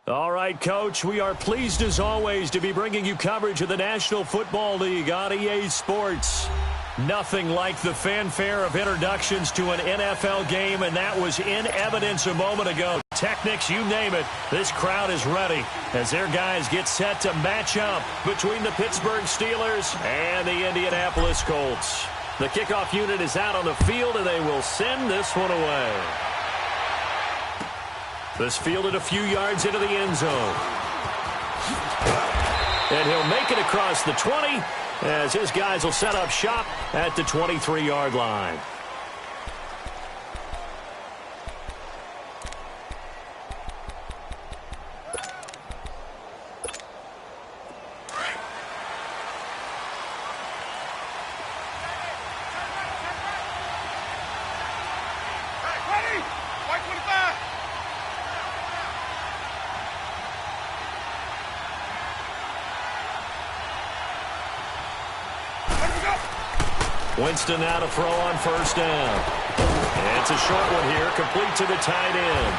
All right, Coach, we are pleased as always to be bringing you coverage of the National Football League on EA Sports. Nothing like the fanfare of introductions to an NFL game, and that was in evidence a moment ago. Technics, you name it, this crowd is ready as their guys get set to match up between the Pittsburgh Steelers and the Indianapolis Colts. The kickoff unit is out on the field, and they will send this one away. This fielded a few yards into the end zone. And he'll make it across the 20 as his guys will set up shop at the 23-yard line. Winston now to throw on first down. And it's a short one here, complete to the tight end.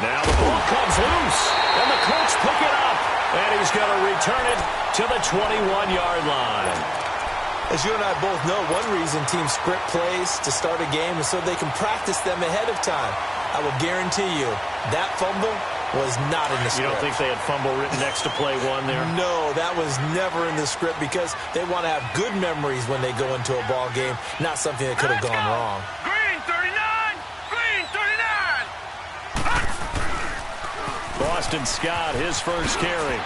Now the ball comes loose, and the Colts pick it up. And he's going to return it to the 21-yard line. As you and I both know, one reason teams script plays to start a game is so they can practice them ahead of time. I will guarantee you that fumble was not in the script. You don't think they had fumble written next to play one there? No, that was never in the script because they want to have good memories when they go into a ball game, not something that could have gone wrong. Green 39! Green 39! Boston Scott, his first carry.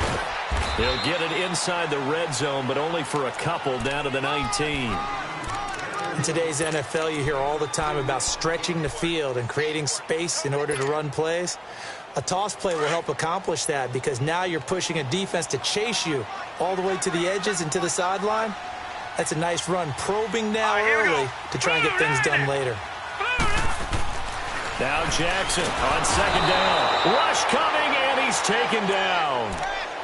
He'll get it inside the red zone, but only for a couple down to the 19. In today's NFL, you hear all the time about stretching the field and creating space in order to run plays. A toss play will help accomplish that because now you're pushing a defense to chase you all the way to the edges and to the sideline. That's a nice run, probing now early to try and get things done later. Now Jackson on second down. Rush coming, and he's taken down.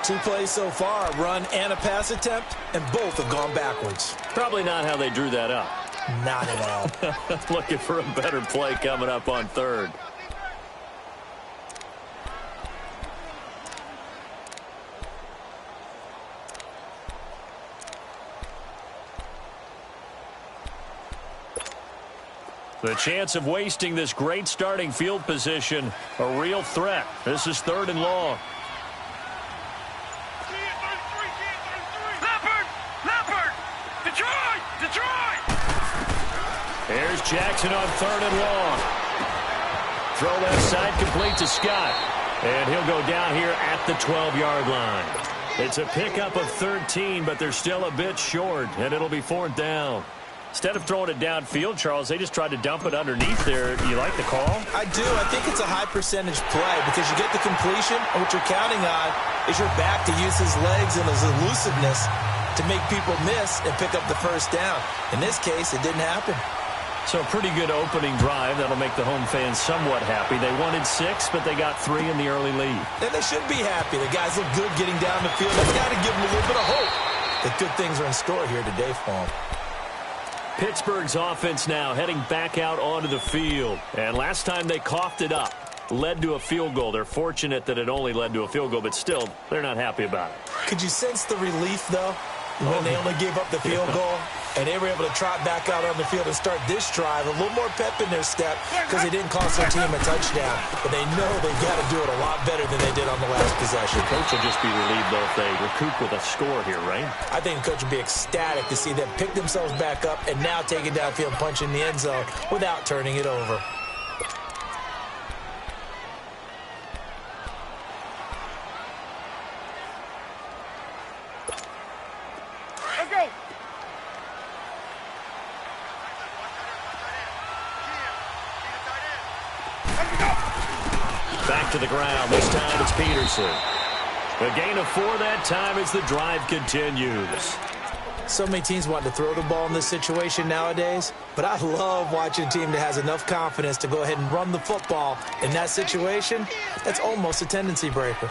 2 plays so far, a run and a pass attempt, and both have gone backwards. Probably not how they drew that up. Not at all. Looking for a better play coming up on third. The chance of wasting this great starting field position, a real threat. This is 3rd and long. Leopard! Detroit! Here's Jackson on 3rd and long. Throw left side complete to Scott. And he'll go down here at the 12-yard line. It's a pickup of 13, but they're still a bit short, and it'll be 4th down. Instead of throwing it downfield, Charles, they just tried to dump it underneath there. You like the call? I do. I think it's a high-percentage play because you get the completion, and what you're counting on is your back to use his legs and his elusiveness to make people miss and pick up the first down. In this case, it didn't happen. So a pretty good opening drive. That'll make the home fans somewhat happy. They wanted 6, but they got 3 in the early lead. And they should be happy. The guys look good getting down the field. That's got to give them a little bit of hope that good things are in store here today for them. Pittsburgh's offense now heading back out onto the field. And last time they coughed it up, led to a field goal. They're fortunate that it only led to a field goal, but still, they're not happy about it. Could you sense the relief, though, when they only gave up the field goal? And they were able to trot back out on the field and start this drive. A little more pep in their step because they didn't cost their team a touchdown. But they know they've got to do it a lot better than they did on the last possession. The coach will just be relieved, though, if they recoup with a score here, right? I think the coach will be ecstatic to see them pick themselves back up and now take it downfield, punch in the end zone without turning it over. Let's go! Back to the ground. This time it's Peterson. A gain of 4 that time as the drive continues. So many teams want to throw the ball in this situation nowadays, but I love watching a team that has enough confidence to go ahead and run the football. In that situation, that's almost a tendency breaker.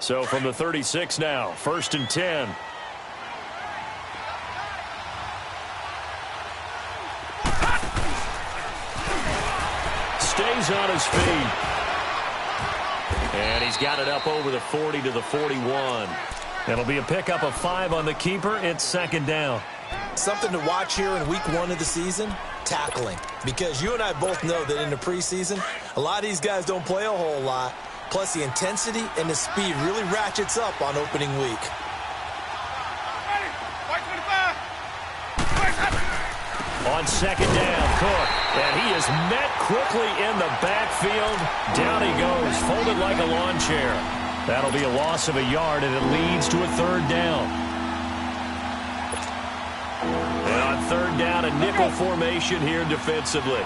So from the 36 now, 1st and 10. Stays on his feet. And he's got it up over the 40 to the 41. It'll be a pickup of 5 on the keeper. It's 2nd down. Something to watch here in week 1 of the season, tackling. Because you and I both know that in the preseason, a lot of these guys don't play a whole lot. Plus, the intensity and the speed really ratchets up on opening week. On 2nd down, Cook. And he is met quickly in the backfield. Down he goes, folded like a lawn chair. That'll be a loss of a yard, and it leads to a 3rd down. And on 3rd down, a nickel formation here defensively.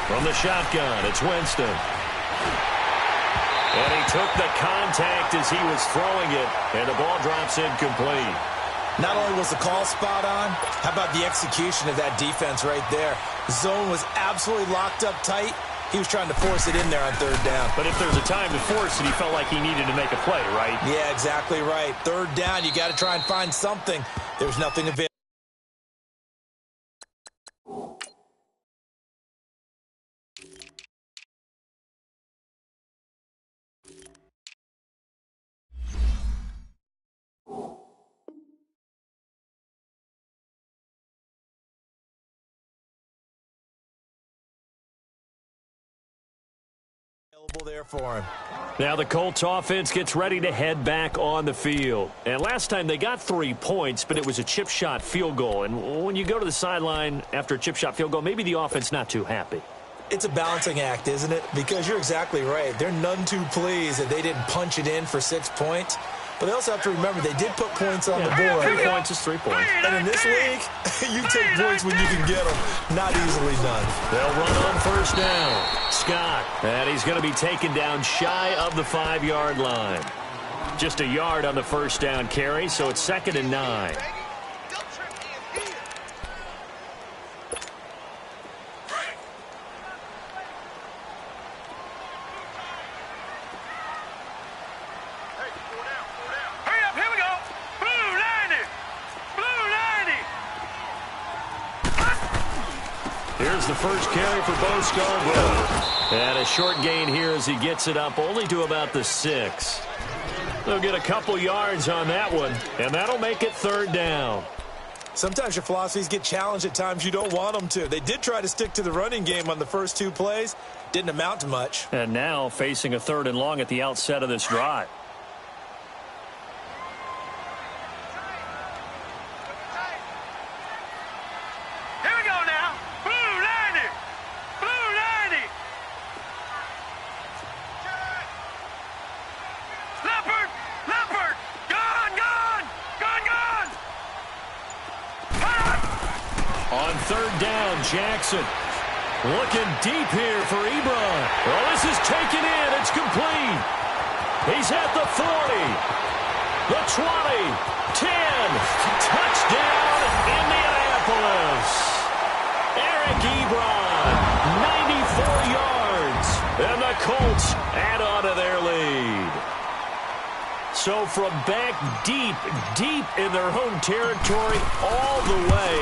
From the shotgun, it's Winston. And he took the contact as he was throwing it, and the ball drops incomplete. Not only was the call spot on, how about the execution of that defense right there? Zone was absolutely locked up tight. He was trying to force it in there on 3rd down. But if there's a time to force it, he felt like he needed to make a play, right? Yeah, exactly right. 3rd down, you got to try and find something. There's nothing available. There for him. Now the Colts offense gets ready to head back on the field. And last time they got 3 points, but it was a chip shot field goal. And when you go to the sideline after a chip shot field goal, maybe the offense not too happy. It's a balancing act, isn't it? Because you're exactly right. They're none too pleased that they didn't punch it in for 6 points. But they also have to remember they did put points on the board. 3 points is 3 points. And in this league, you take points when you can get them. Not easily done. They'll run on 1st down. Scott. And he's going to be taken down shy of the 5-yard line. Just a yard on the 1st down carry, so it's 2nd and 9. Here's the first carry for Bo Scarborough. And a short gain here as he gets it up only to about the 6. They'll get a couple yards on that one, and that'll make it 3rd down. Sometimes your philosophies get challenged at times you don't want them to. They did try to stick to the running game on the first 2 plays. Didn't amount to much. And now facing a 3rd and long at the outset of this drive. On 3rd down, Jackson looking deep here for Ebron. Oh, this is taken in. It's complete. He's at the 40, the 20, 10. Touchdown, Indianapolis. Eric Ebron, 94 yards. And the Colts add on to their lead. So from back deep in their home territory all the way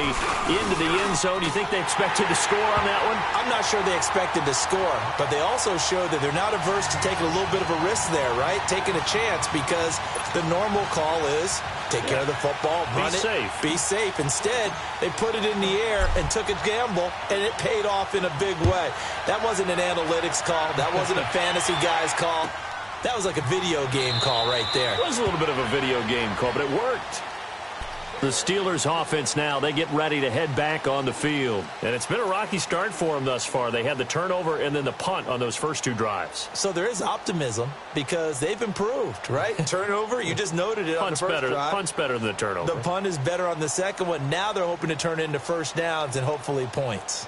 into the end zone, you think they expected to score on that one? I'm not sure they expected to score, but they also showed that they're not averse to taking a little bit of a risk there, right? Taking a chance because the normal call is take care of the football, run it, be safe. Instead, they put it in the air and took a gamble, and it paid off in a big way. That wasn't an analytics call. That wasn't a fantasy guy's call. That was like a video game call right there. It was a little bit of a video game call, but it worked. The Steelers offense now, they get ready to head back on the field. And it's been a rocky start for them thus far. They had the turnover and then the punt on those first 2 drives. So there is optimism because they've improved, right? Turnover, you just noted it on the first drive. Punt's better than the turnover. The punt is better on the second one. Now they're hoping to turn into 1st downs and hopefully points.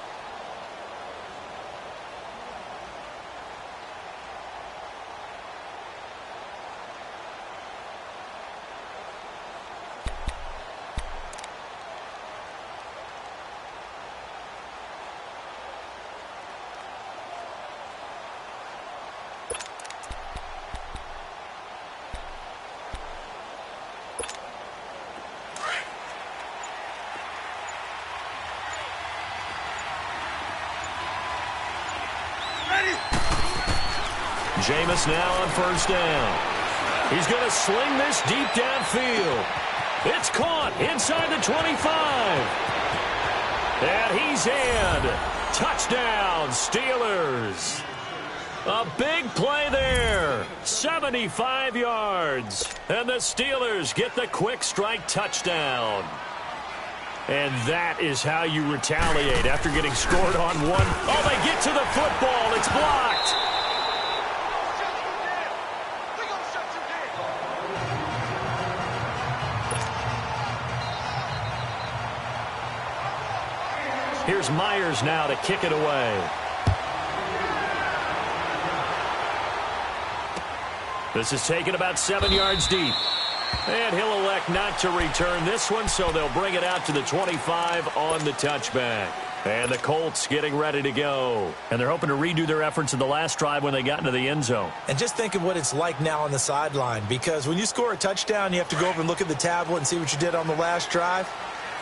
Jameis now on first down. He's going to sling this deep downfield. It's caught inside the 25. And he's in. Touchdown, Steelers. A big play there. 75 yards. And the Steelers get the quick strike touchdown. And that is how you retaliate after getting scored on one. Oh, they get to the football. It's blocked. Here's Myers now to kick it away. This is taken about 7 yards deep. And he'll elect not to return this one, so they'll bring it out to the 25 on the touchback. And the Colts getting ready to go. And they're hoping to redo their efforts in the last drive when they got into the end zone. And just think of what it's like now on the sideline, because when you score a touchdown, you have to go over and look at the tablet and see what you did on the last drive.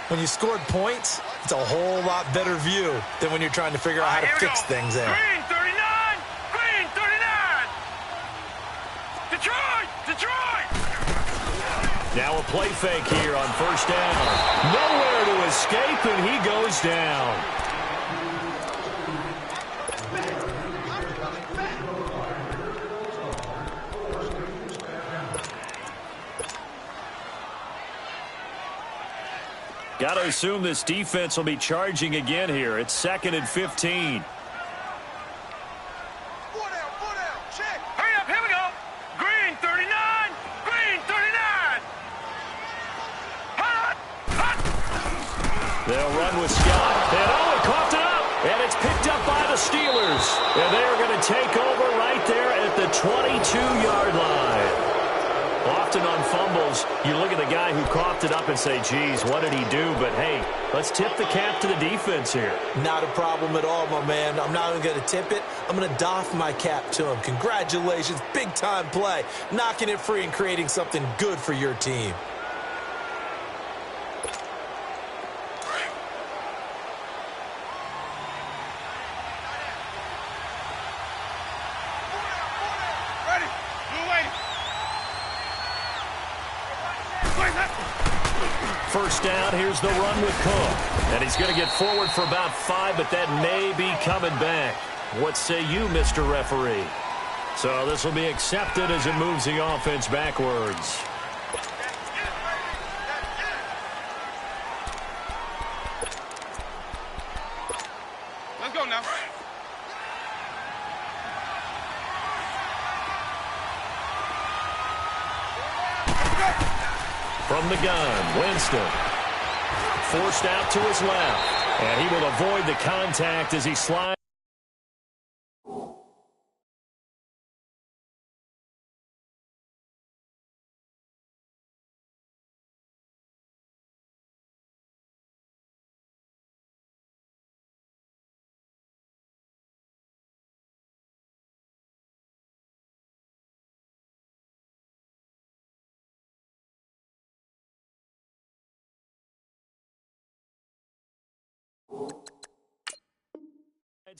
When you scored points, it's a whole lot better view than when you're trying to figure out how to fix things there. Green 39! Green 39! Detroit! Detroit! Now a play fake here on first down. Nowhere to escape, and he goes down. Got to assume this defense will be charging again here. It's 2nd and 15. Check! Hurry up, here we go! Green 39! Green 39! Hot! Hot! They'll run with Scott. And oh, it coughed it up. And it's picked up by the Steelers. And they're going to take over right there at the 22-yard line. Often on fumbles, you look at the guy who coughed it up and say, geez, what did he do? But, hey, let's tip the cap to the defense here. Not a problem at all, my man. I'm not even going to tip it. I'm going to doff my cap to him. Congratulations. Big-time play. Knocking it free and creating something good for your team. Ready! Blue lady! First down, here's the run with Cook. And he's going to get forward for about 5, but that may be coming back. What say you, Mr. Referee? So this will be accepted as it moves the offense backwards. Let's go now. From the gun, Winston. Forced out to his left. And he will avoid the contact as he slides.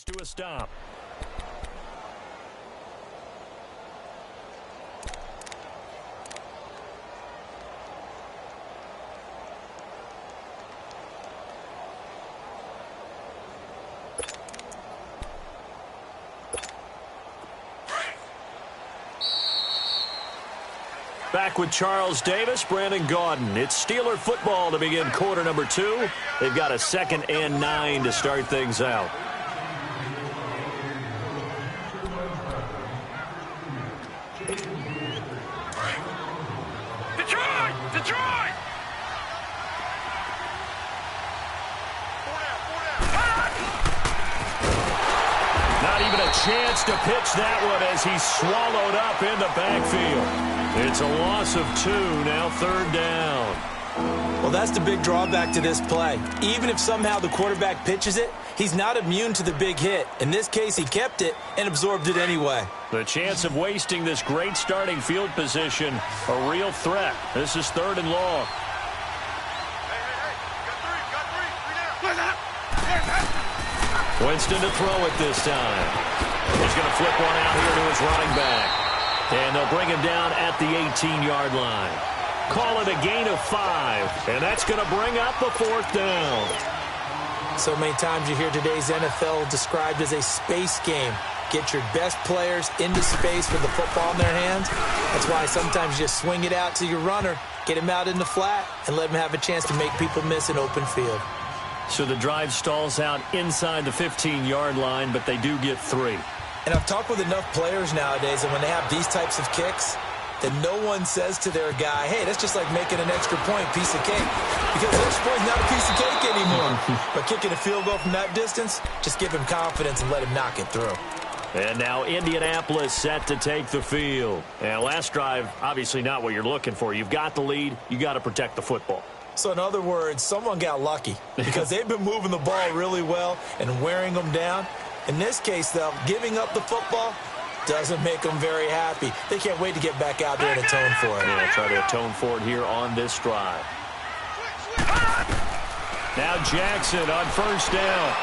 To a stop. Back with Charles Davis, Brandon Gaudin. It's Steeler football to begin quarter number 2. They've got a 2nd and 9 to start things out. Chance to pitch that one as he's swallowed up in the backfield. It's a loss of 2, now 3rd down. Well, that's the big drawback to this play. Even if somehow the quarterback pitches it, he's not immune to the big hit. In this case, he kept it and absorbed it anyway. The chance of wasting this great starting field position, a real threat. This is 3rd and long. Got three. Winston to throw it this time. He's going to flip one out here to his running back. And they'll bring him down at the 18-yard line. Call it a gain of 5. And that's going to bring up the 4th down. So many times you hear today's NFL described as a space game. Get your best players into space with the football in their hands. That's why sometimes you just swing it out to your runner, get him out in the flat, and let him have a chance to make people miss an open field. So the drive stalls out inside the 15-yard line, but they do get 3. And I've talked with enough players nowadays, and when they have these types of kicks, that no one says to their guy, hey, that's just like making an extra point, piece of cake. Because the extra point's not a piece of cake anymore. But kicking a field goal from that distance, just give him confidence and let him knock it through. And now Indianapolis set to take the field. And last drive, obviously not what you're looking for. You've got the lead. You got to protect the football. So in other words, someone got lucky because they've been moving the ball really well and wearing them down. In this case, though, giving up the football doesn't make them very happy. They can't wait to get back out there and atone for it. Yeah, try to atone for it here on this drive. Now Jackson on 1st down.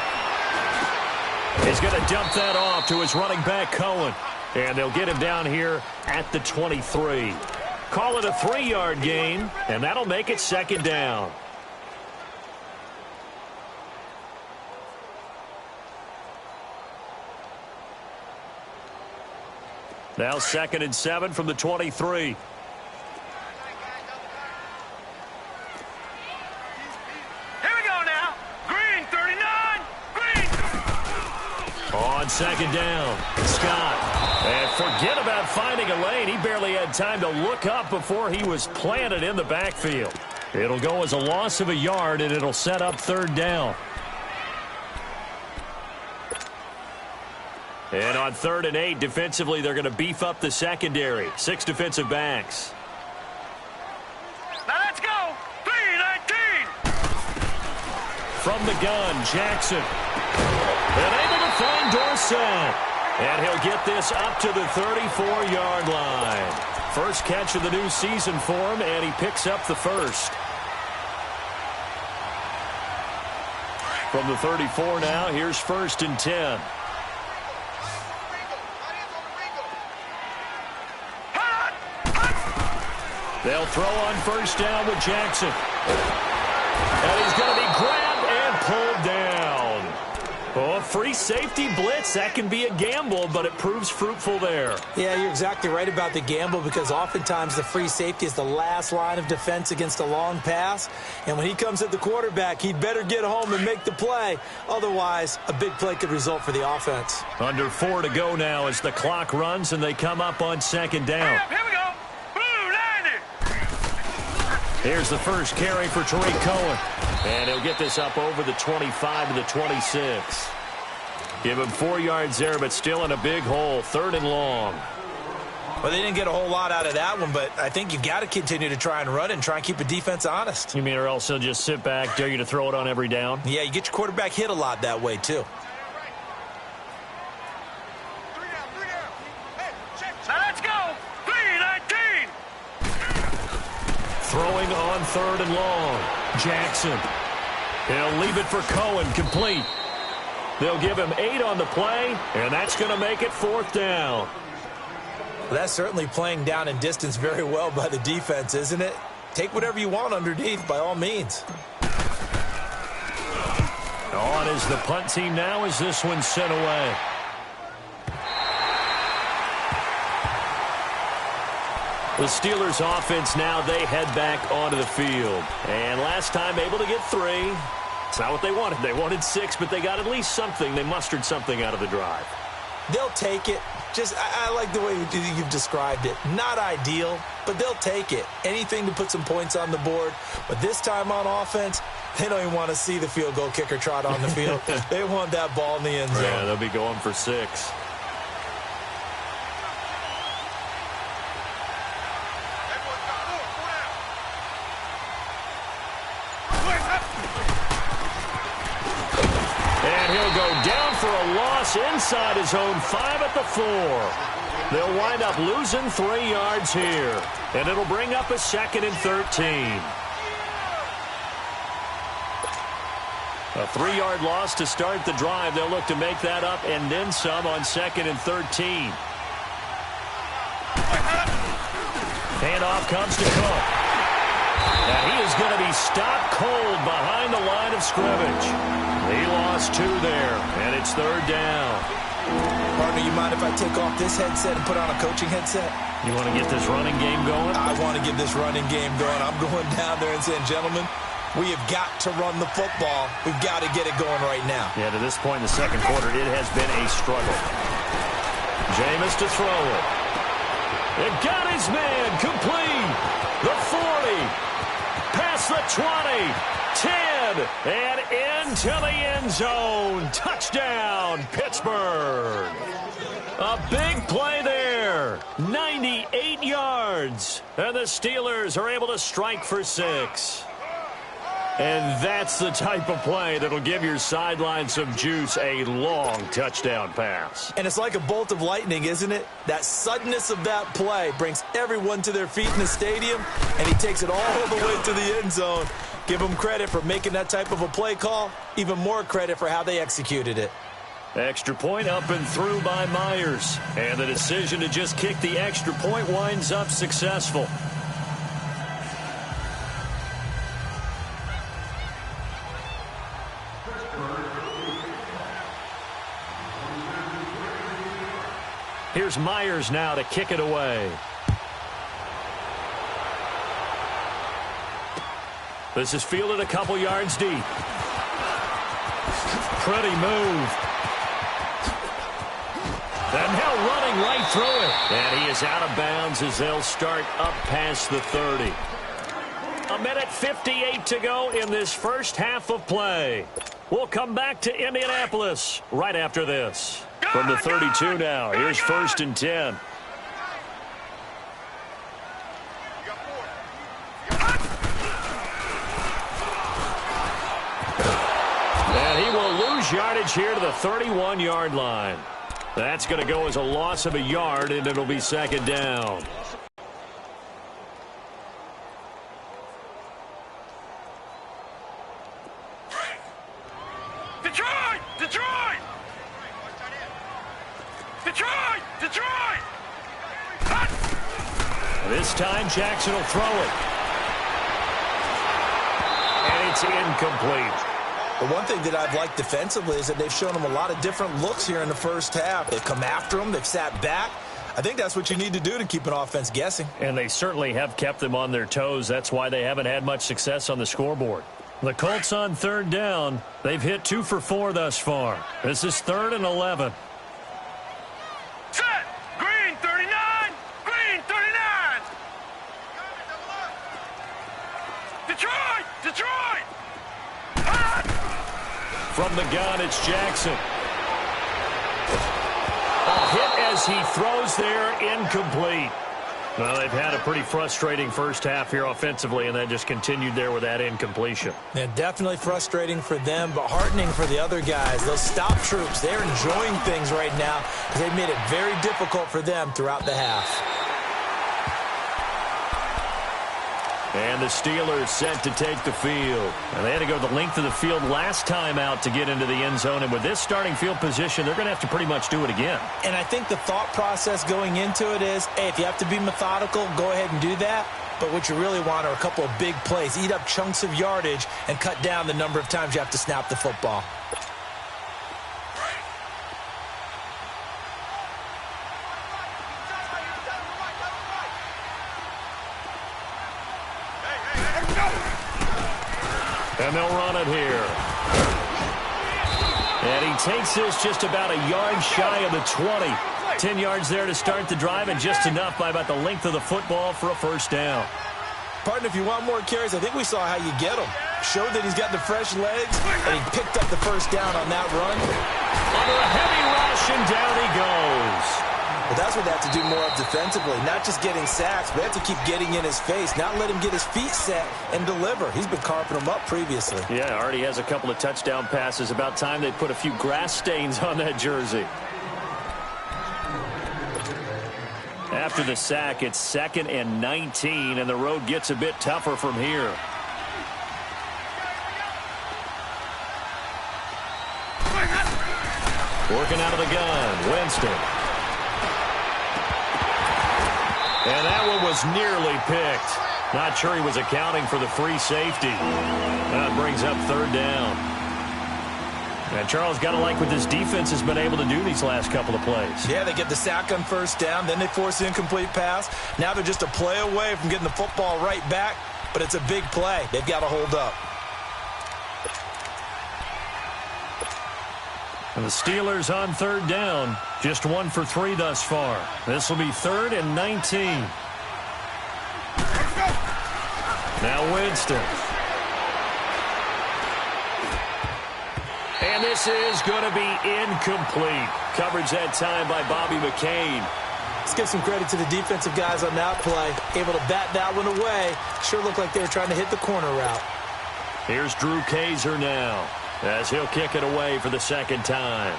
He's going to dump that off to his running back, Cohen. And they'll get him down here at the 23. Call it a 3-yard gain, and that'll make it 2nd down. Now 2nd and 7 from the 23. Here we go now. Green 39. Green. On 2nd down, Scott. And forget about finding a lane. He barely had time to look up before he was planted in the backfield. It'll go as a loss of a yard, and it'll set up 3rd down. And on 3rd and 8, defensively, they're going to beef up the secondary. 6 defensive backs. Now let's go. 3-19. From the gun, Jackson. And able to find Dorsett. And he'll get this up to the 34-yard line. First catch of the new season for him, and he picks up the 1st. From the 34 now, here's 1st and 10. They'll throw on 1st down with Jackson. And he's going to be grabbed and pulled down. Oh, free safety blitz. That can be a gamble, but it proves fruitful there. Yeah, you're exactly right about the gamble because oftentimes the free safety is the last line of defense against a long pass. And when he comes at the quarterback, he'd better get home and make the play. Otherwise, a big play could result for the offense. Under 4 to go now as the clock runs and they come up on 2nd down. Here we go. Blue 90. Here's the first carry for Tariq Cohen. And he'll get this up over the 25 to the 26. Give him 4 yards there, but still in a big hole. 3rd and long. Well, they didn't get a whole lot out of that one, but I think you've got to continue to try and run and try and keep a defense honest. You mean or else he'll just sit back, dare you to throw it on every down? Yeah, you get your quarterback hit a lot that way, too. Now let's go. 3-19. Throwing on 3rd and long. Jackson. He'll leave it for Cohen, complete. They'll give him 8 on the play, and that's going to make it 4th down. Well, that's certainly playing down in distance very well by the defense, isn't it? Take whatever you want underneath, by all means. On is the punt team now as this one's sent away. The Steelers offense now, they head back onto the field. And last time able to get 3. It's not what they wanted. They wanted 6, but they got at least something. They mustered something out of the drive. They'll take it. Just, I like the way you've described it. Not ideal, but they'll take it. Anything to put some points on the board. But this time on offense, they don't even want to see the field goal kicker trot on the field. They want that ball in the end zone. Yeah, they'll be going for 6. And he'll go down for a loss inside his own 5 at the 4. They'll wind up losing 3 yards here. And it'll bring up a 2nd and 13. A 3-yard loss to start the drive. They'll look to make that up and then some on 2nd and 13. Handoff comes to Cook. And he is going to be stopped cold behind the line of scrimmage. He lost 2 there, and it's 3rd down. Partner, you mind if I take off this headset and put on a coaching headset? You want to get this running game going? I want to get this running game going. I'm going down there and saying, gentlemen, we have got to run the football. We've got to get it going right now. Yeah, to this point in the second quarter, it has been a struggle. Jameis to throw it. It got his man complete. The 40. Past the 20. 10. And into the end zone. Touchdown, Pittsburgh. A big play there. 98 yards. And the Steelers are able to strike for 6. And that's the type of play that'll give your sideline some juice, a long touchdown pass. And it's like a bolt of lightning, isn't it? That suddenness of that play brings everyone to their feet in the stadium, and he takes it all the way to the end zone. Give him credit for making that type of a play call. Even more credit for how they executed it. Extra point up and through by Myers. And the decision to just kick the extra point winds up successful. Here's Myers now to kick it away. This is fielded a couple yards deep. Pretty move. And now running right through it. And he is out of bounds as they'll start up past the 30. 1:58 to go in this first half of play. We'll come back to Indianapolis right after this. From the 32 now, here's 1st and 10. And he will lose yardage here to the 31-yard line. That's going to go as a loss of a yard, and it'll be 2nd down. Detroit! Detroit! Detroit! Detroit! This time Jackson will throw it. And it's incomplete. The one thing that I've liked defensively is that they've shown them a lot of different looks here in the first half. They've come after them. They've sat back. I think that's what you need to do to keep an offense guessing. And they certainly have kept them on their toes. That's why they haven't had much success on the scoreboard. The Colts on 3rd down. They've hit 2 for 4 thus far. This is 3rd and 11. Set! Green 39! Green 39! Detroit! Detroit! From the gun, it's Jackson. A hit as he throws there, incomplete. Well, they've had a pretty frustrating first half here offensively, and that just continued there with that incompletion. Yeah, definitely frustrating for them, but heartening for the other guys. Those stop troops, they're enjoying things right now because they've made it very difficult for them throughout the half. And the Steelers set to take the field. And they had to go the length of the field last time out to get into the end zone. And with this starting field position, they're going to have to pretty much do it again. And I think the thought process going into it is, hey, if you have to be methodical, go ahead and do that. But what you really want are a couple of big plays. Eat up chunks of yardage and cut down the number of times you have to snap the football. And they'll run it here. And he takes this just about a yard shy of the 20. 10 yards there to start the drive, and just enough by about the length of the football for a first down. Partner, if you want more carries, I think we saw how you get them. Showed that he's got the fresh legs, and he picked up the first down on that run. Under a heavy rush, and down he goes. But that's what they have to do more of defensively, not just getting sacks, but they have to keep getting in his face, not let him get his feet set and deliver. He's been carping them up previously. Yeah, already has a couple of touchdown passes. About time they put a few grass stains on that jersey. After the sack, it's 2nd and 19, and the road gets a bit tougher from here. Working out of the gun, Winston. And that one was nearly picked. Not sure he was accounting for the free safety. That brings up third down. And Charles, got to like what this defense has been able to do these last couple of plays. Yeah, they get the sack on first down, then they force the incomplete pass. Now they're just a play away from getting the football right back, but it's a big play. They've got to hold up. And the Steelers on third down, just 1 for 3 thus far. This will be 3rd and 19. Now Winston. And this is going to be incomplete. Coverage that time by Bobby McCain. Let's give some credit to the defensive guys on that play. Able to bat that one away. Sure looked like they were trying to hit the corner route. Here's Drew Kaiser now, as he'll kick it away for the second time.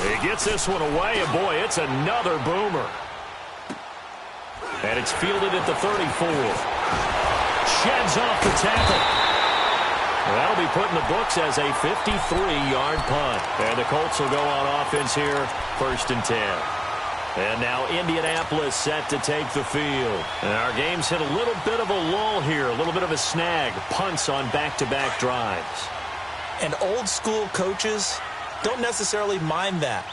He gets this one away, and boy, it's another boomer. And it's fielded at the 34. Sheds off the tackle. That'll be put in the books as a 53-yard punt. And the Colts will go on offense here, 1st and 10. And now Indianapolis set to take the field. And our game's hit a little bit of a lull here, a little bit of a snag. Punts on back-to-back drives. And old-school coaches don't necessarily mind that.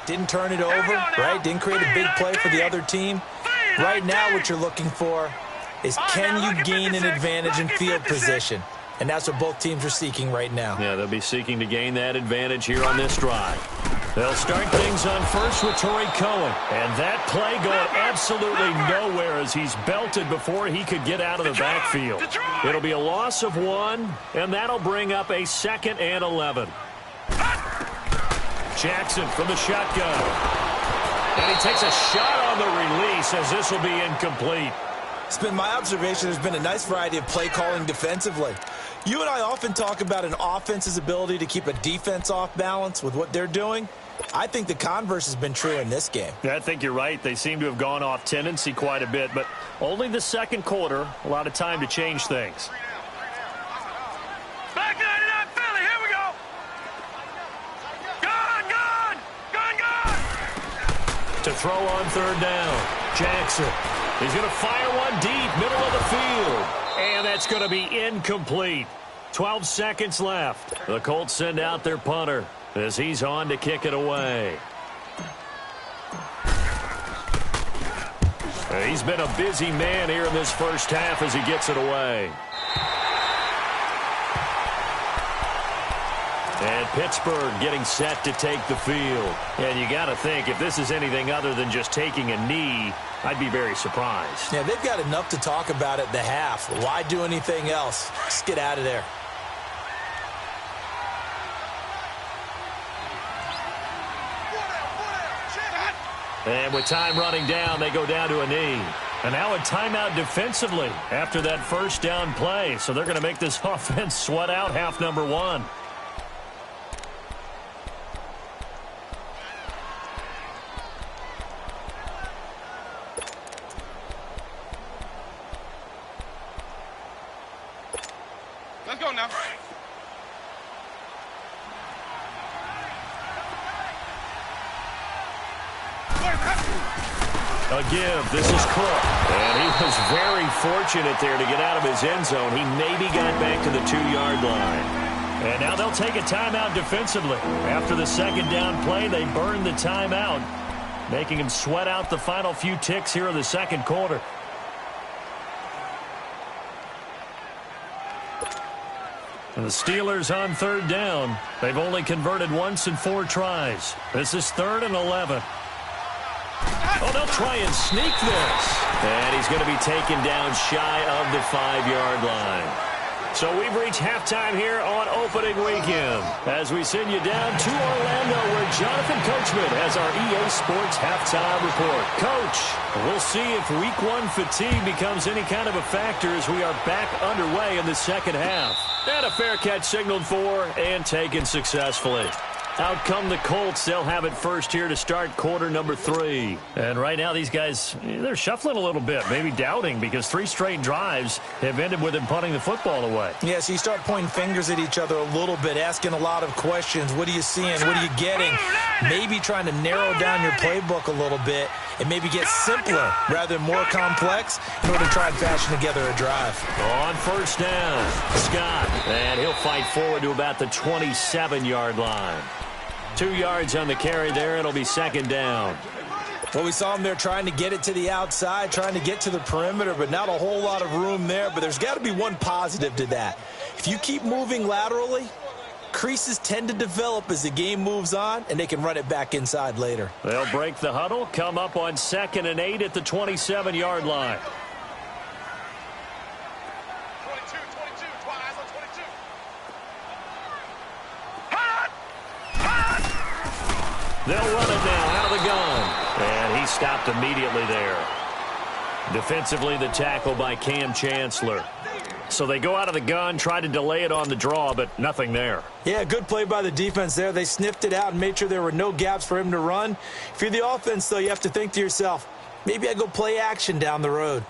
Didn't turn it over, right? Didn't create a big play for the other team. Right now what you're looking for is, can you gain an advantage in field position? And that's what both teams are seeking right now. Yeah, they'll be seeking to gain that advantage here on this drive. They'll start things on first with Torrey Cohen. And that play going absolutely nowhere as he's belted before he could get out of the backfield. It'll be a loss of 1, and that'll bring up a 2nd and 11. Jackson from the shotgun. And he takes a shot on the release as this will be incomplete. It's been my observation there's been a nice variety of play calling defensively. You and I often talk about an offense's ability to keep a defense off balance with what they're doing. I think the converse has been true in this game. Yeah, I think you're right. They seem to have gone off tendency quite a bit, but only the second quarter, a lot of time to change things. Back 99 Philly, here we go. Gun. To throw on third down, Jackson. He's going to fire one deep, middle of the field. And that's going to be incomplete. 12 seconds left. The Colts send out their punter as he's on to kick it away. He's been a busy man here in this first half as he gets it away. And Pittsburgh getting set to take the field. And you got to think, if this is anything other than just taking a knee, I'd be very surprised. Yeah, they've got enough to talk about at the half. Why do anything else? Just get out of there. And with time running down, they go down to a knee. And now a timeout defensively after that first down play. So they're going to make this offense sweat out half number 1. Let's go now. A give. This is Cook. And he was very fortunate there to get out of his end zone. He maybe got back to the 2-yard line. And now they'll take a timeout defensively. After the second down play, they burn the timeout, making him sweat out the final few ticks here in the second quarter. And the Steelers on third down. They've only converted once in 4 tries. This is 3rd and 11. Oh, they'll try and sneak this. And he's going to be taken down shy of the 5-yard line. So we've reached halftime here on opening weekend as we send you down to Orlando where Jonathan Coachman has our EA Sports halftime report. Coach, we'll see if week 1 fatigue becomes any kind of a factor as we are back underway in the second half. And a fair catch signaled for and taken successfully. Out come the Colts. They'll have it first here to start quarter number 3. And right now these guys, they're shuffling a little bit, maybe doubting, because 3 straight drives have ended with them punting the football away. Yeah, so you start pointing fingers at each other a little bit, asking a lot of questions. What are you seeing? What are you getting? Maybe trying to narrow down your playbook a little bit and maybe get simpler rather than more complex in order to try and fashion together a drive. On first down, Scott. And he'll fight forward to about the 27-yard line. 2 yards on the carry there. It'll be second down. Well, we saw him there trying to get it to the outside, trying to get to the perimeter, but not a whole lot of room there. But there's got to be one positive to that. If you keep moving laterally, creases tend to develop as the game moves on, and they can run it back inside later. They'll break the huddle, come up on 2nd and 8 at the 27-yard line. 22, twice on 22. They'll run it now out of the gun. And he stopped immediately there. Defensively, the tackle by Cam Chancellor. So they go out of the gun, try to delay it on the draw, but nothing there. Yeah, good play by the defense there. They sniffed it out and made sure there were no gaps for him to run. If you're the offense, though, you have to think to yourself, maybe I go play action down the road.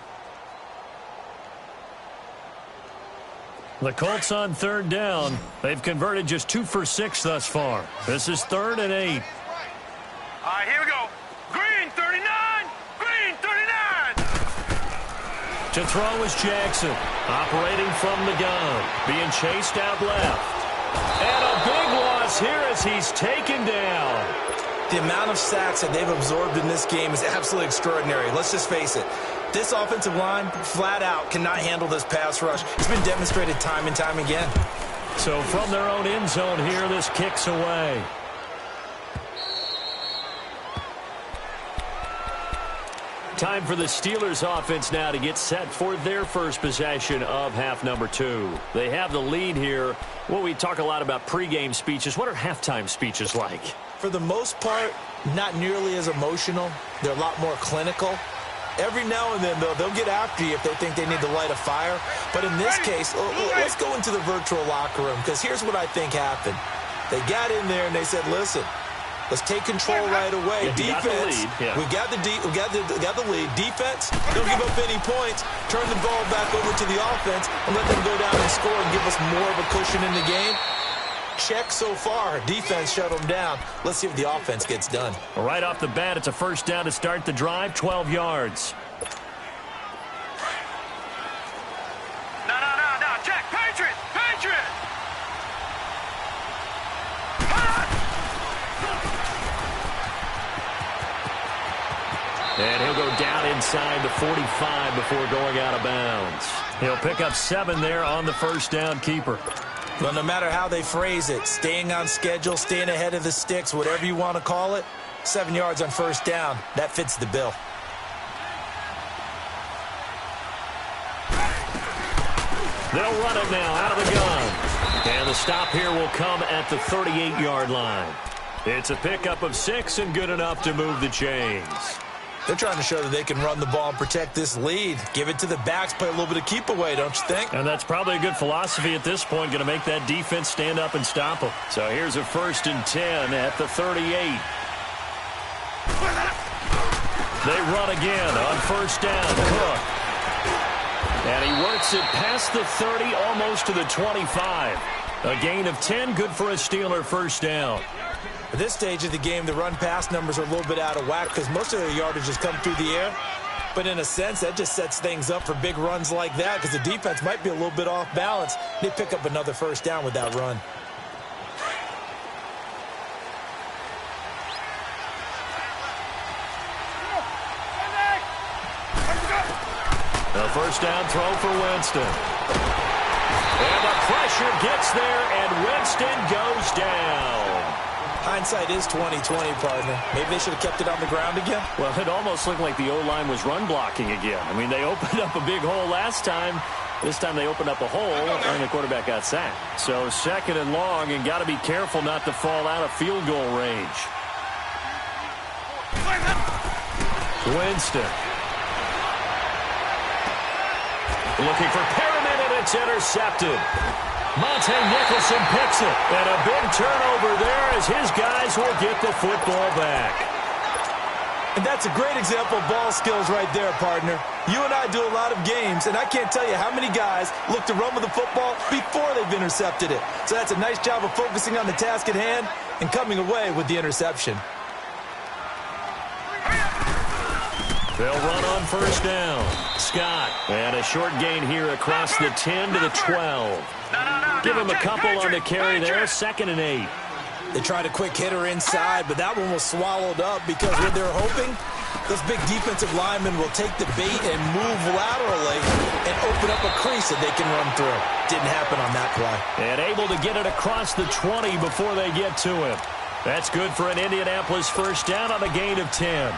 The Colts on 3rd down. They've converted just 2 for 6 thus far. This is 3rd and 8. All right, here we go. Green 39. Green 39. To throw is Jackson. Operating from the gun. Being chased out left. And a big loss here as he's taken down. The amount of sacks that they've absorbed in this game is absolutely extraordinary. Let's just face it. This offensive line, flat out, cannot handle this pass rush. It's been demonstrated time and time again. So from their own end zone here, this kicks away. Time for the Steelers offense now to get set for their first possession of half number 2. They have the lead here. Well, we talk a lot about pregame speeches. What are halftime speeches like? For the most part, not nearly as emotional. They're a lot more clinical. Every now and then, though, they'll get after you if they think they need to light a fire. But in this case, let's go into the virtual locker room, because here's what I think happened. They got in there and they said, listen, let's take control right away. Defense, we got the lead. Defense, don't give up any points. Turn the ball back over to the offense and let them go down and score and give us more of a cushion in the game. Check so far. Defense shut them down. Let's see if the offense gets done. Right off the bat, it's a first down to start the drive, 12 yards. No. Check. Patriot. And he'll go down inside the 45 before going out of bounds. He'll pick up 7 there on the first down keeper. Well, no matter how they phrase it, staying on schedule, staying ahead of the sticks, whatever you want to call it, 7 yards on first down, that fits the bill. They'll run it now out of the gun. And the stop here will come at the 38-yard line. It's a pickup of 6 and good enough to move the chains. They're trying to show that they can run the ball and protect this lead. Give it to the backs, play a little bit of keep away, don't you think? And that's probably a good philosophy at this point, going to make that defense stand up and stop them. So here's a 1st and 10 at the 38. They run again on first down. Cook. And he works it past the 30, almost to the 25. A gain of 10, good for a Steeler first down. At this stage of the game, the run-pass numbers are a little bit out of whack because most of their yardage has come through the air. But in a sense, that just sets things up for big runs like that because the defense might be a little bit off balance. They pick up another first down with that run. The first down throw for Winston. And the pressure gets there, and Winston goes down. Hindsight is 20/20, partner. Maybe they should have kept it on the ground again. Well, it almost looked like the O-line was run blocking again. I mean, they opened up a big hole last time. This time they opened up a hole, and the quarterback got sacked. So 2nd and long, and got to be careful not to fall out of field goal range. Winston. Looking for Perriman, and it's intercepted. Monte Nicholson picks it. And a big turnover there as his guys will get the football back. And that's a great example of ball skills right there, partner. You and I do a lot of games, and I can't tell you how many guys look to run with the football before they've intercepted it. So that's a nice job of focusing on the task at hand and coming away with the interception. They'll run on first down. Scott, and a short gain here across the 10 to the 12. Give him a couple on the carry there, 2nd and 8. They tried a quick hitter inside, but that one was swallowed up because what they're hoping, those big defensive linemen will take the bait and move laterally and open up a crease that they can run through. Didn't happen on that play. And able to get it across the 20 before they get to him. That's good for an Indianapolis first down on a gain of 10.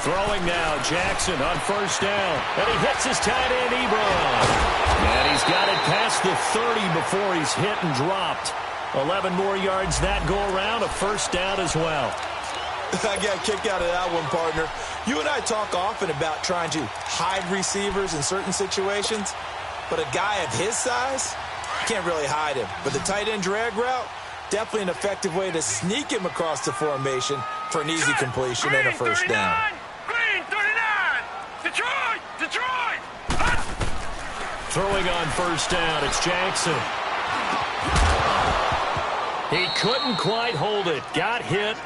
Throwing now, Jackson on first down. And he hits his tight end, Ebron. And he's got it past the 30 before he's hit and dropped. 11 more yards that go around, a first down as well. I got a kick out of that one, partner. You and I talk often about trying to hide receivers in certain situations, but a guy of his size, can't really hide him. But the tight end drag route, definitely an effective way to sneak him across the formation for an easy completion and a first down. Detroit! Throwing on first down, it's Jackson. He couldn't quite hold it. Got hit.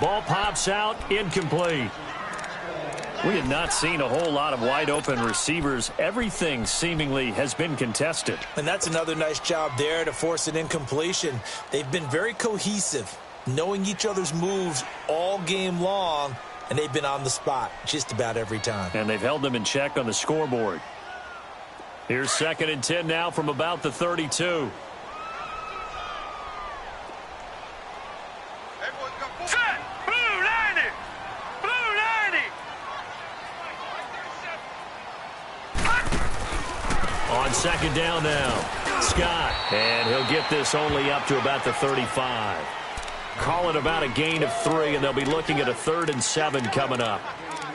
Ball pops out, incomplete. We have not seen a whole lot of wide-open receivers. Everything seemingly has been contested. And that's another nice job there to force an incompletion. They've been very cohesive, knowing each other's moves all game long, and they've been on the spot just about every time. And they've held them in check on the scoreboard. Here's 2nd and 10 now from about the 32. Set! Blue 90! Blue 90! On 2nd down now, Scott. And he'll get this only up to about the 35. Call it about a gain of 3, and they'll be looking at a 3rd and 7 coming up.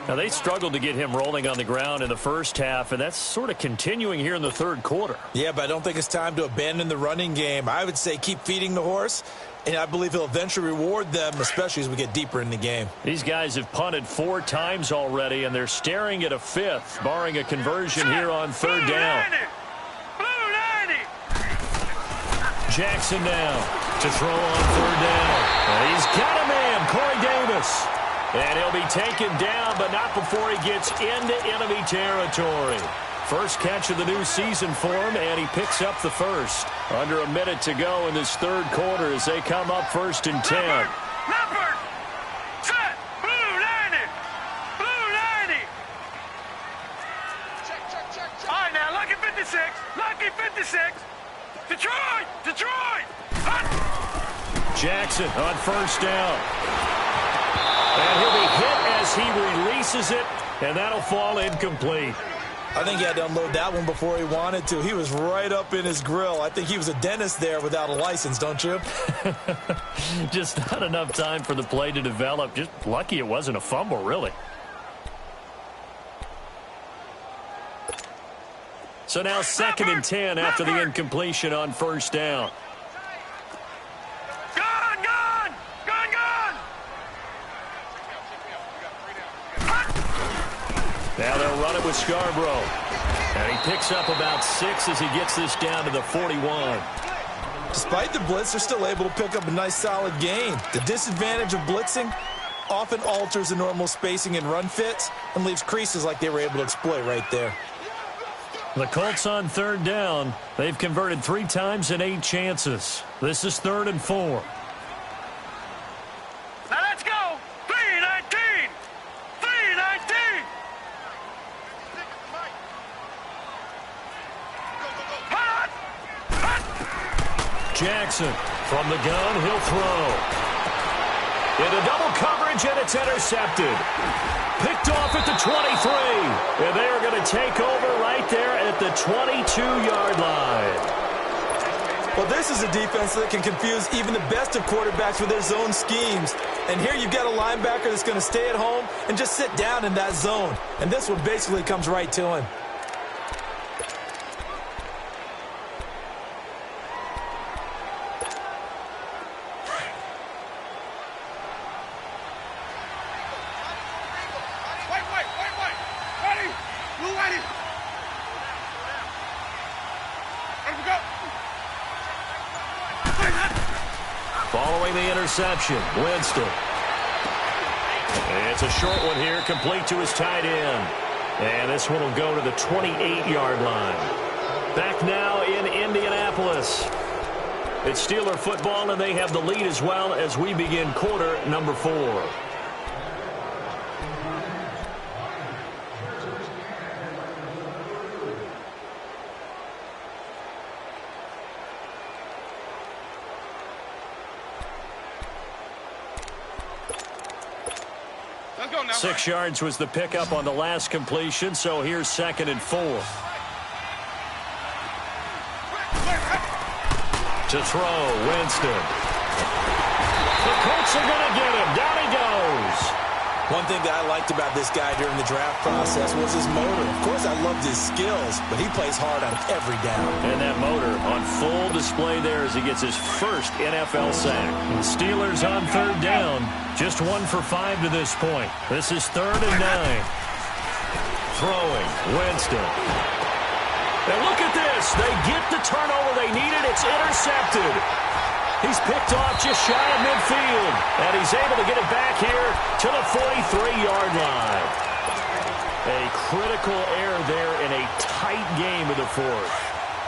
Now, they struggled to get him rolling on the ground in the first half, and that's sort of continuing here in the third quarter. Yeah, but I don't think it's time to abandon the running game. I would say keep feeding the horse, and I believe he'll eventually reward them, especially as we get deeper in the game. These guys have punted 4 times already, and they're staring at a 5th, barring a conversion here on 3rd down. Blue 90! Jackson now to throw on 3rd down. And he's got a man, Corey Davis. And he'll be taken down, but not before he gets into enemy territory. First catch of the new season for him, and he picks up the first. Under a minute to go in this third quarter as they come up 1st and 10. Leopard! Set! Blue 90! Blue 90! Check. All right, now, lucky 56. Lucky 56. Detroit! Detroit! Jackson on 1st down. And he'll be hit as he releases it, and that'll fall incomplete. I think he had to unload that one before he wanted to. He was right up in his grill. I think he was a dentist there without a license, don't you? Just not enough time for the play to develop. Just lucky it wasn't a fumble, really. So now 2nd and 10 after the incompletion on 1st down. Now they'll run it with Scarborough. And he picks up about 6 as he gets this down to the 41. Despite the blitz, they're still able to pick up a nice solid gain. The disadvantage of blitzing often alters the normal spacing and run fits and leaves creases like they were able to exploit right there. The Colts on 3rd down. They've converted 3 times in 8 chances. This is 3rd and 4. Now let's go! 3-19! 3-19! Jackson from the gun, he'll throw. Into double coverage, and it's intercepted. Picked off at the 23. And they are going to take over right there at the 22-yard line. Well, this is a defense that can confuse even the best of quarterbacks with their zone schemes. And here you've got a linebacker that's going to stay at home and just sit down in that zone. And this one basically comes right to him. Following the interception, Winston. It's a short one here, complete to his tight end. And this one will go to the 28-yard line. Back now in Indianapolis. It's Steeler football, and they have the lead as well as we begin quarter number 4. Let's go now. 6 yards was the pickup on the last completion, so here's 2nd and 4. To throw, Winston. The Colts are going to get him. Down he goes. One thing that I liked about this guy during the draft process was his motor. Of course, I loved his skills, but he plays hard on every down. And that motor on full display there as he gets his first NFL sack. The Steelers on 3rd down. Just 1 for 5 to this point. This is 3rd and 9. Throwing, Winston. And look at this. They get the turnover they needed. It's intercepted. He's picked off just shy of midfield. And he's able to get it back here to the 43-yard line. A critical error there in a tight game of the 4th.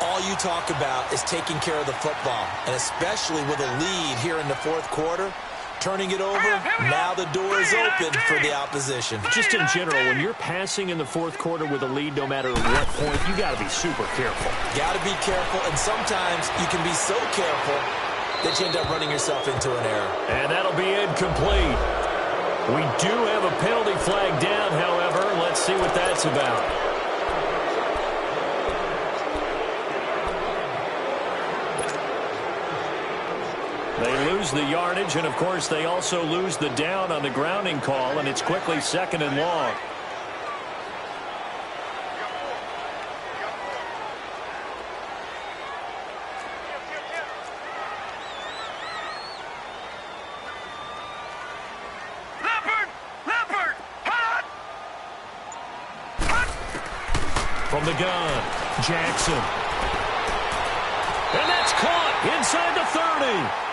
All you talk about is taking care of the football, and especially with a lead here in the 4th quarter. Turning it over, now the door is open for the opposition. Just in general, when you're passing in the 4th quarter with a lead, no matter what point, you got to be super careful. Got to be careful, and sometimes you can be so careful that you end up running yourself into an error. And that'll be incomplete. We do have a penalty flag down, however. Let's see what that's about. They lose the yardage, and, of course, they also lose the down on the grounding call, and it's quickly 2nd and long. Leopard, hot! From the gun, Jackson. And that's caught inside the 30.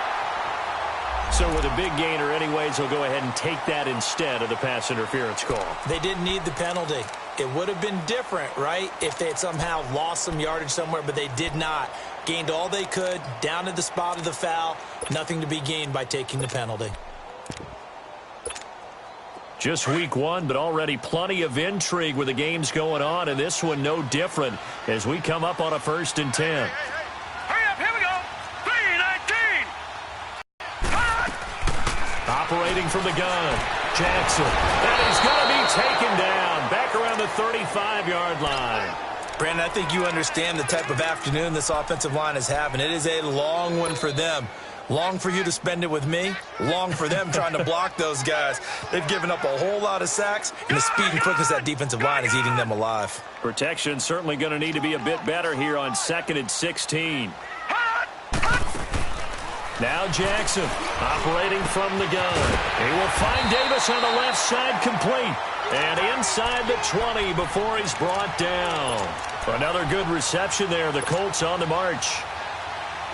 So with a big gainer anyways, he'll go ahead and take that instead of the pass interference call. They didn't need the penalty. It would have been different, right, if they had somehow lost some yardage somewhere, but they did not. Gained all they could, down at the spot of the foul. Nothing to be gained by taking the penalty. Just week 1, but already plenty of intrigue with the games going on, and this one no different as we come up on a 1st and 10. Operating from the gun, Jackson. And he's going to be taken down back around the 35-yard line. Brandon, I think you understand the type of afternoon this offensive line is having. It is a long one for them. Long for you to spend it with me. Long for them trying to block those guys. They've given up a whole lot of sacks, and the speed and quickness of that defensive line is eating them alive. Protection certainly going to need to be a bit better here on 2nd and 16. Now Jackson operating from the gun. He will find Davis on the left side, complete. And inside the 20 before he's brought down. Another good reception there. The Colts on the march.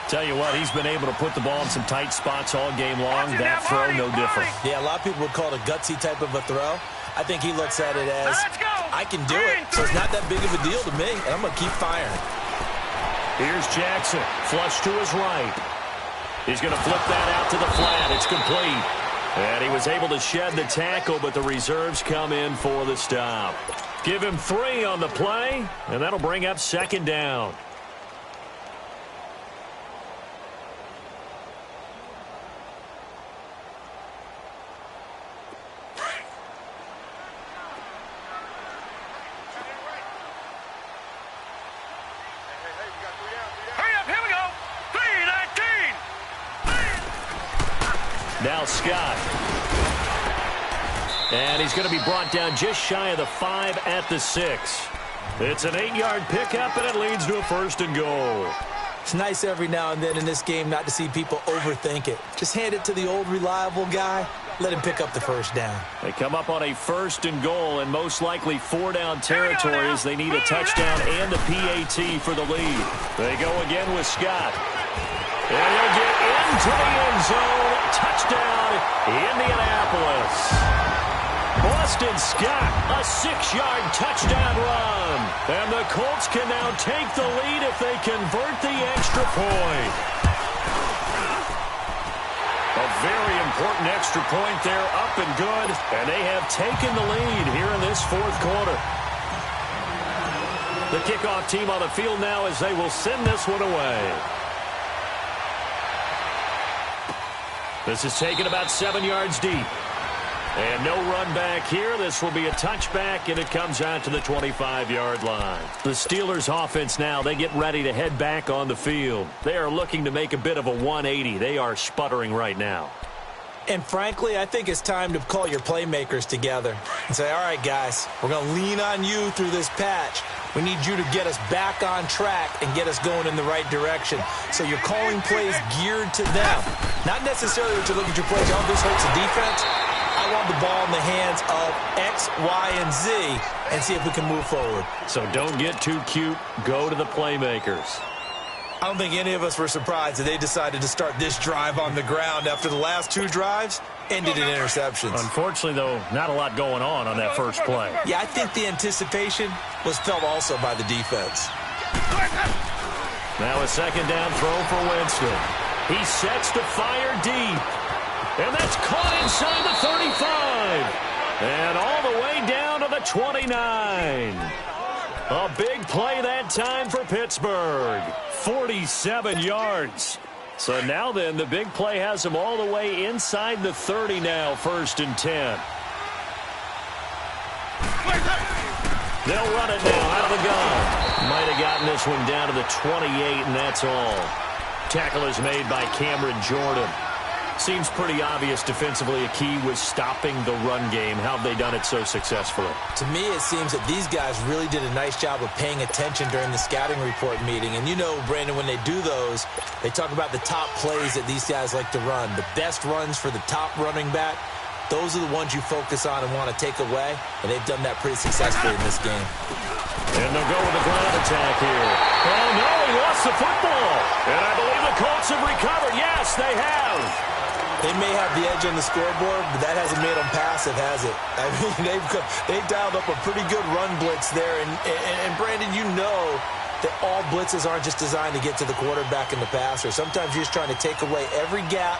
Tell you what, he's been able to put the ball in some tight spots all game long. That throw, no different. Yeah, a lot of people would call it a gutsy type of a throw. I think he looks at it as, I can do it, so it's not that big of a deal to me, and I'm going to keep firing. Here's Jackson, flush to his right. He's going to flip that out to the flat. It's complete. And he was able to shed the tackle, but the reserves come in for the stop. Give him 3 on the play, and that'll bring up 2nd down. Hurry up, here we go. 3 now Scott. And he's going to be brought down just shy of the 5 at the 6. It's an 8-yard pickup, and it leads to a 1st and goal. It's nice every now and then in this game not to see people overthink it. Just hand it to the old reliable guy. Let him pick up the 1st down. They come up on a 1st and goal and most likely 4-down territory as they need a touchdown and the PAT for the lead. They go again with Scott. And he'll get into the end zone. Touchdown, Indianapolis. Boston Scott, a 6-yard touchdown run. And the Colts can now take the lead if they convert the extra point. A very important extra point there, up and good. And they have taken the lead here in this 4th quarter. The kickoff team on the field now as they will send this one away. This is taken about 7 yards deep. And no run back here. This will be a touchback, and it comes out to the 25-yard line. The Steelers' offense now, they get ready to head back on the field. They are looking to make a bit of a 180. They are sputtering right now. And frankly, I think it's time to call your playmakers together and say, all right, guys, we're going to lean on you through this patch. We need you to get us back on track and get us going in the right direction. So you're calling plays geared to them. Not necessarily what you look at your plays, oh, this hurts the defense. I want the ball in the hands of X, Y, and Z and see if we can move forward. So don't get too cute. Go to the playmakers. I don't think any of us were surprised that they decided to start this drive on the ground after the last 2 drives ended in interceptions. Unfortunately, though, not a lot going on that first play. Yeah, I think the anticipation was felt also by the defense. Now a 2nd down throw for Winston. He sets to fire deep. And that's caught inside the 35. And all the way down to the 29. A big play that time for Pittsburgh. 47 yards. So now then, the big play has them all the way inside the 30 now, 1st and 10. They'll run it now out of the gun. Might have gotten this one down to the 28, and that's all. Tackle is made by Cameron Jordan. Seems pretty obvious defensively a key was stopping the run game. How have they done it so successfully? To me, it seems that these guys really did a nice job of paying attention during the scouting report meeting. And you know, Brandon, when they do those, they talk about the top plays that these guys like to run. The best runs for the top running back, those are the ones you focus on and want to take away. And they've done that pretty successfully in this game. And they'll go with the ground attack here. Oh, no, he lost the football. And I believe the Colts have recovered. Yes, they have. They may have the edge on the scoreboard, but that hasn't made them passive, has it? I mean, they've dialed up a pretty good run blitz there. And Brandon, you know that all blitzes aren't just designed to get to the quarterback and the passer. Sometimes you're just trying to take away every gap,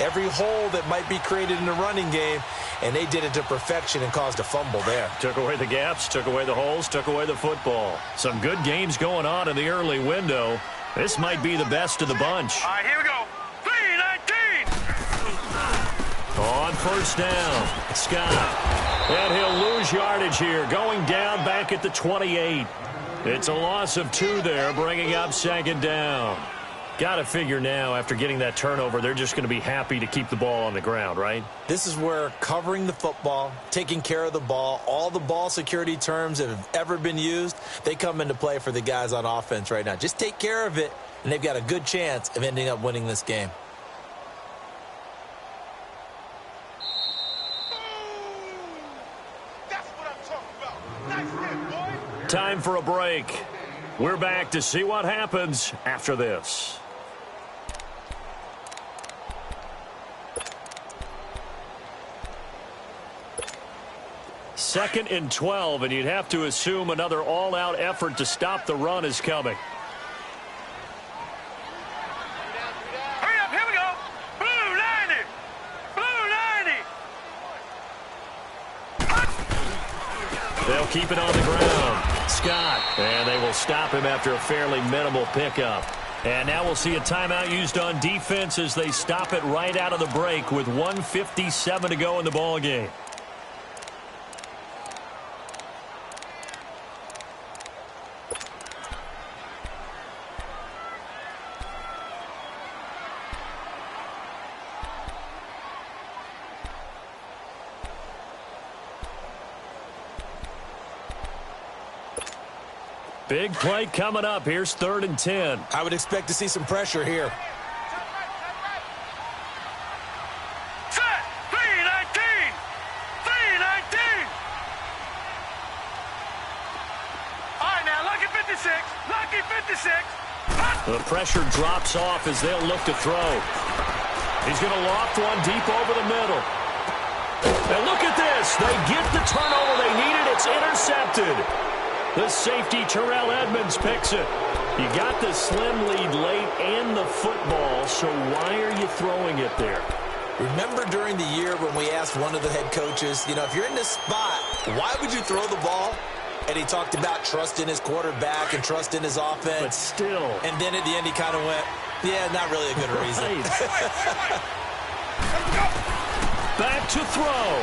every hole that might be created in the running game, and they did it to perfection and caused a fumble there. Took away the gaps, took away the holes, took away the football. Some good games going on in the early window. This might be the best of the bunch. All right, here we go. 3-19. On 1st down, Scott. And he'll lose yardage here, going down back at the 28. It's a loss of 2 there, bringing up 2nd down. Got to figure now, after getting that turnover, they're just going to be happy to keep the ball on the ground, right? This is where covering the football, taking care of the ball, all the ball security terms that have ever been used, they come into play for the guys on offense right now. Just take care of it, and they've got a good chance of ending up winning this game. Time for a break. We're back to see what happens after this. Second and 12, and you'd have to assume another all-out effort to stop the run is coming. Hurry up, here we go. Blue 90. Blue 90. They'll keep it on the ground. Scott, and they will stop him after a fairly minimal pickup. And now we'll see a timeout used on defense as they stop it right out of the break with 1:57 to go in the ball game. Big play coming up. Here's 3rd and 10. I would expect to see some pressure here. Set. 319. 319. All right, now, lucky 56. Lucky 56. The pressure drops off as they'll look to throw. He's going to loft one deep over the middle. And look at this. They get the turnover they needed. It's intercepted. The safety, Terrell Edmonds, picks it. You got the slim lead late and the football, so why are you throwing it there? Remember during the year when we asked one of the head coaches, if you're in this spot, why would you throw the ball? And he talked about trust in his quarterback and trust in his offense. But still. And then at the end he kind of went, yeah, not really a good reason. Back to throw.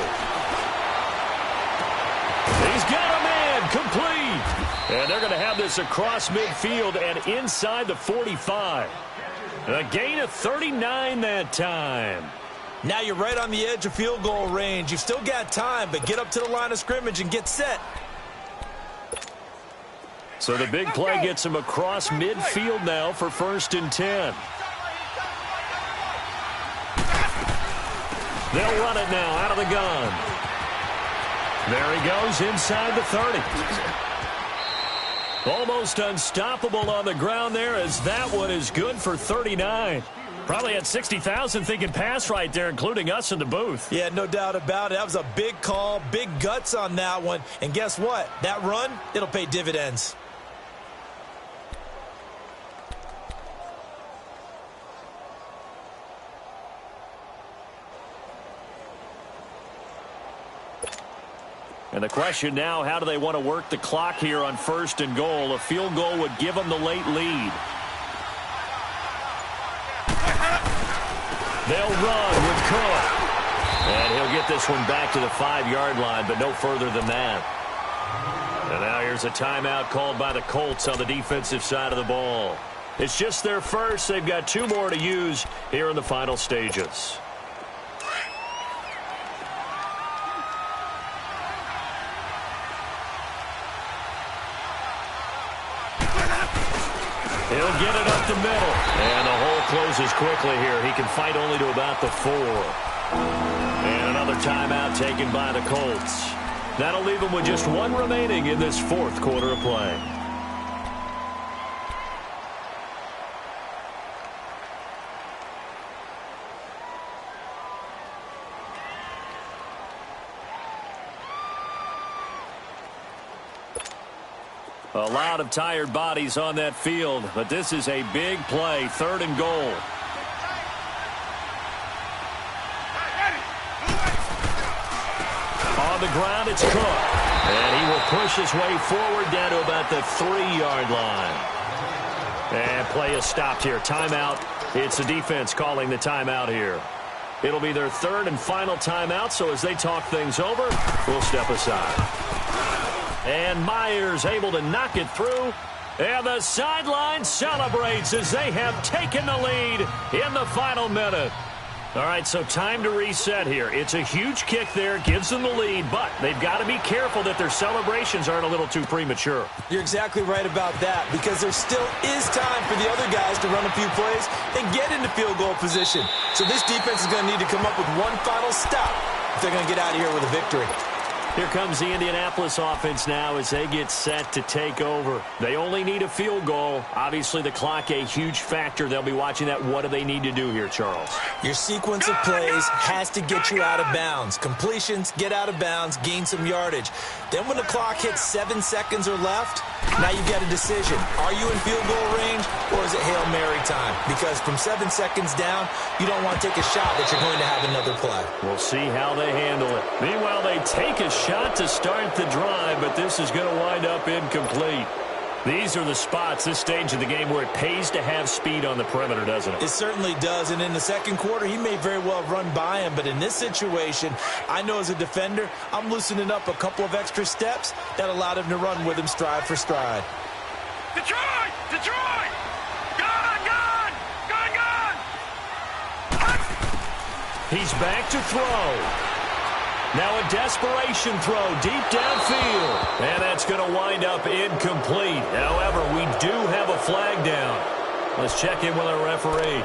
He's got a man complete. And they're going to have this across midfield and inside the 45. A gain of 39 that time. Now you're right on the edge of field goal range. You've still got time, but get up to the line of scrimmage and get set. So the big play gets him across midfield now for 1st and 10. They'll run it now out of the gun. There he goes inside the 30. Almost unstoppable on the ground there as that one is good for 39. Probably had 60,000 thinking pass right there, including us in the booth. Yeah, no doubt about it. That was a big call, big guts on that one. And guess what? That run, it'll pay dividends. And the question now, how do they want to work the clock here on 1st and goal? A field goal would give them the late lead. They'll run with Cook. And he'll get this one back to the 5-yard line, but no further than that. And now here's a timeout called by the Colts on the defensive side of the ball. It's just their first. They've got 2 more to use here in the final stages. He'll get it up the middle. And the hole closes quickly here. He can fight only to about the 4. And another timeout taken by the Colts. That'll leave them with just 1 remaining in this 4th quarter of play. A lot of tired bodies on that field, but this is a big play, 3rd and goal. On the ground, it's Cook. And he will push his way forward down to about the 3-yard line. And play is stopped here. Timeout. It's the defense calling the timeout here. It'll be their 3rd and final timeout, so as they talk things over, we'll step aside. And Myers able to knock it through. And the sideline celebrates as they have taken the lead in the final minute. All right, so time to reset here. It's a huge kick there, gives them the lead, but they've got to be careful that their celebrations aren't a little too premature. You're exactly right about that, because there still is time for the other guys to run a few plays and get into field goal position. So this defense is going to need to come up with one final stop if they're going to get out of here with a victory. Here comes the Indianapolis offense now as they get set to take over. They only need a field goal. Obviously, the clock a huge factor. They'll be watching that. What do they need to do here, Charles? Your sequence of plays has to get you out of bounds. Completions, get out of bounds, gain some yardage. Then when the clock hits 7 seconds or left, now you've got a decision. Are you in field goal range or is it Hail Mary time? Because from 7 seconds down, you don't want to take a shot that you're going to have another play. We'll see how they handle it. Meanwhile, they take a shot to start the drive, but this is going to wind up incomplete. These are the spots, this stage of the game, where it pays to have speed on the perimeter, doesn't it? It certainly does, and in the second quarter, he may very well run by him, but in this situation, I know as a defender, I'm loosening up a couple of extra steps that allowed him to run with him stride for stride. Detroit! Detroit! Gun! Gun! Gun! Gun! He's back to throw. Now a desperation throw deep downfield. And that's going to wind up incomplete. However, we do have a flag down. Let's check in with our referee.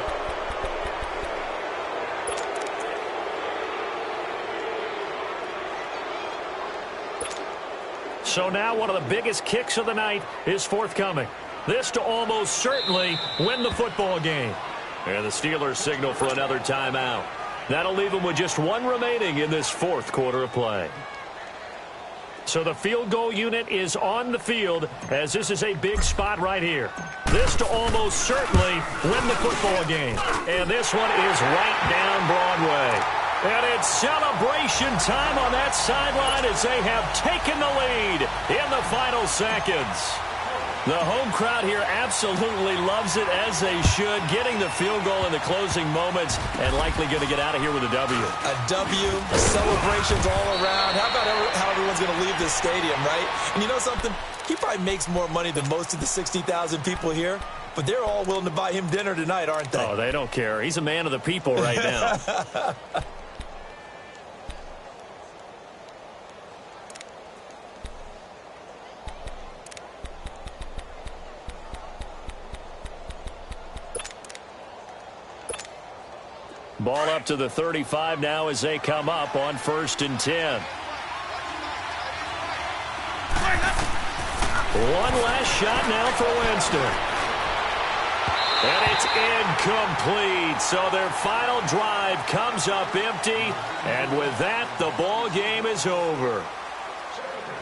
So now one of the biggest kicks of the night is forthcoming. This to almost certainly win the football game. And the Steelers signal for another timeout. That'll leave them with just one remaining in this fourth quarter of play. So the field goal unit is on the field as this is a big spot right here. This to almost certainly win the football game. And this one is right down Broadway. And it's celebration time on that sideline as they have taken the lead in the final seconds. The home crowd here absolutely loves it, as they should, getting the field goal in the closing moments and likely going to get out of here with a W. A W, celebrations all around. How about how everyone's going to leave this stadium, right? And you know something? He probably makes more money than most of the 60,000 people here, but they're all willing to buy him dinner tonight, aren't they? Oh, they don't care. He's a man of the people right now. Ball up to the 35 now as they come up on 1st and 10. One last shot now for Winston. And it's incomplete. So their final drive comes up empty. And with that, the ball game is over.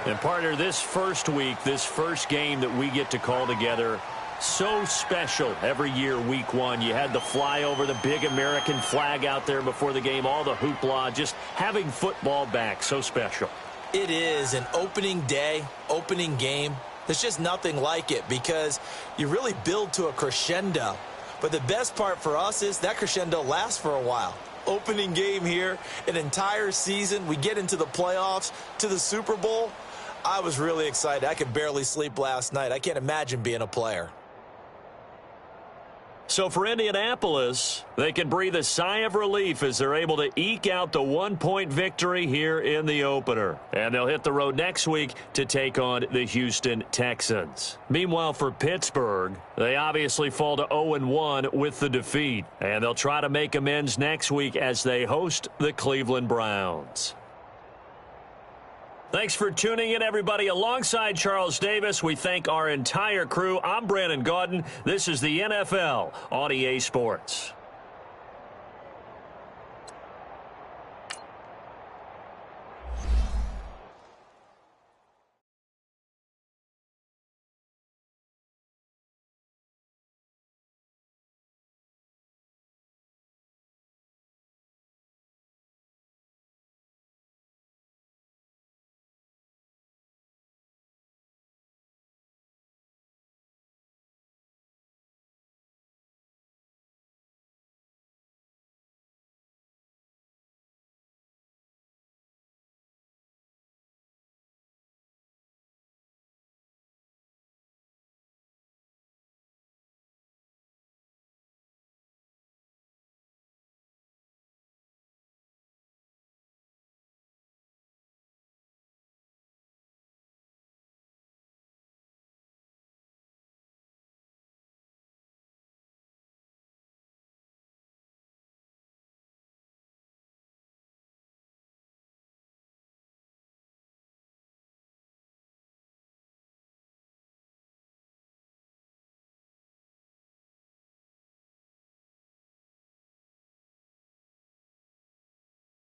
And partner, this first week, this first game that we get to call together, so special every year, week one. You had the flyover, the big American flag out there before the game, all the hoopla, just having football back, so special. It is an opening day, opening game. There's just nothing like it because you really build to a crescendo. But the best part for us is that crescendo lasts for a while. Opening game here, an entire season. We get into the playoffs, to the Super Bowl. I was really excited. I could barely sleep last night. I can't imagine being a player. So for Indianapolis, they can breathe a sigh of relief as they're able to eke out the one-point victory here in the opener. And they'll hit the road next week to take on the Houston Texans. Meanwhile, for Pittsburgh, they obviously fall to 0-1 with the defeat. And they'll try to make amends next week as they host the Cleveland Browns. Thanks for tuning in, everybody. Alongside Charles Davis, we thank our entire crew. I'm Brandon Gaudin. This is the NFL on EA Sports.